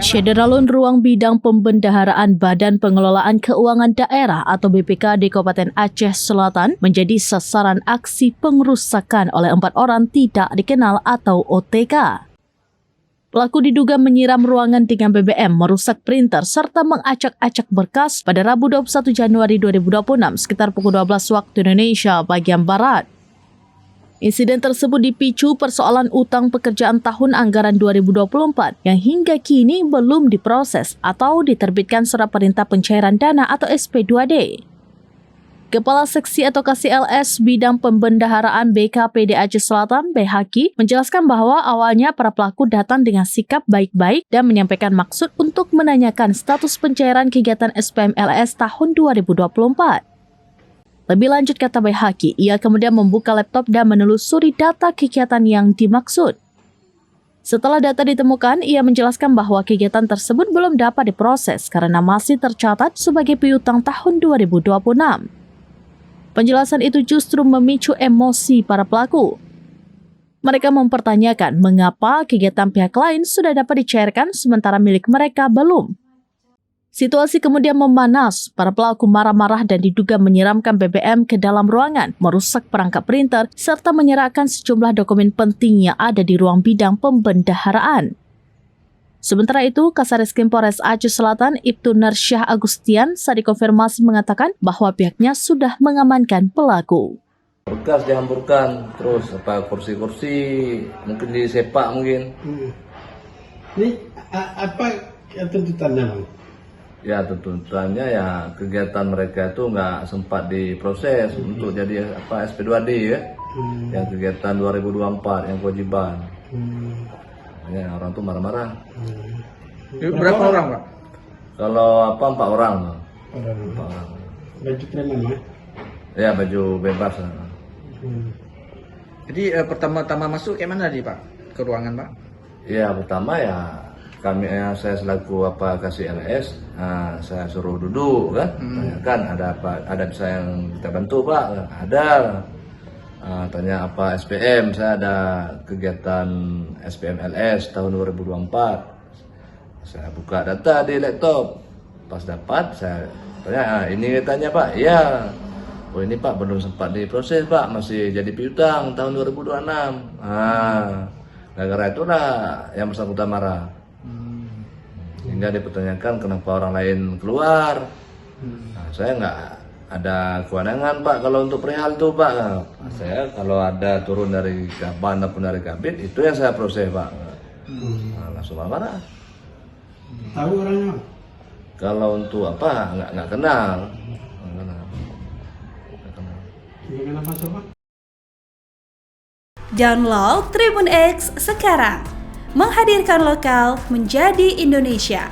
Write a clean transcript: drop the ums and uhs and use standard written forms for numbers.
Syederalun Ruang Bidang Pembendaharaan Badan Pengelolaan Keuangan Daerah atau BPKD Kabupaten Aceh Selatan menjadi sasaran aksi pengerusakan oleh 4 orang tidak dikenal atau OTK. Pelaku diduga menyiram ruangan dengan BBM, merusak printer, serta mengacak-acak berkas pada Rabu 21 Januari 2026 sekitar pukul 12 waktu Indonesia bagian Barat. Insiden tersebut dipicu persoalan utang pekerjaan tahun anggaran 2024 yang hingga kini belum diproses atau diterbitkan surat perintah pencairan dana atau SP2D. Kepala Seksi atau KCLS Bidang Pembendaharaan BKPD Aceh Selatan, Behaki, menjelaskan bahwa awalnya para pelaku datang dengan sikap baik-baik dan menyampaikan maksud untuk menanyakan status pencairan kegiatan SPMLS tahun 2024. Lebih lanjut, kata Behaki, ia kemudian membuka laptop dan menelusuri data kegiatan yang dimaksud. Setelah data ditemukan, ia menjelaskan bahwa kegiatan tersebut belum dapat diproses karena masih tercatat sebagai piutang tahun 2026. Penjelasan itu justru memicu emosi para pelaku. Mereka mempertanyakan mengapa kegiatan pihak lain sudah dapat dicairkan sementara milik mereka belum. Situasi kemudian memanas, para pelaku marah-marah dan diduga menyiramkan BBM ke dalam ruangan, merusak perangkat printer, serta menyerahkan sejumlah dokumen penting yang ada di ruang bidang pembendaharaan. Sementara itu, Kasareskrim Polres Aceh Selatan, Ibtu Narsyah Agustian, saat dikonfirmasi mengatakan bahwa pihaknya sudah mengamankan pelaku. Berkas dihamburkan, terus kursi-kursi, mungkin disepak mungkin. Ini apa tuntutannya, Bang? Ya tuntutannya ya kegiatan mereka itu nggak sempat diproses untuk jadi SP2D ya, yang kegiatan 2024 yang kewajiban. Ya orang tuh marah-marah. Berapa orang, Pak? Kalau 4 orang. Orang. Baju preman ya? Ya baju bebas. Jadi pertama-tama masuk kayak mana nih Pak ke ruangan Pak? Ya pertama ya saya selaku KCLS, saya suruh duduk kan, tanyakan ada apa, ada bisa yang kita bantu Pak, ada. Tanya apa SPM, saya ada kegiatan SPMLS tahun 2024. Saya buka data di laptop, pas dapat saya tanya, ini tanya Pak, iya. Oh ini Pak belum sempat diproses Pak, masih jadi piutang tahun 2026. Gara-gara itulah yang bersangkutan marah. Hingga dipertanyakan kenapa orang lain keluar. Saya nggak ada kewenangan Pak kalau untuk perihal itu Pak. Saya kalau ada turun dari kaban ataupun dari kabit itu yang saya proses Pak. Langsung marah. Tahu orangnya? Kalau untuk apa nggak kenal. Gimana masuk, Pak? Download Tribun X sekarang. Menghadirkan lokal menjadi Indonesia.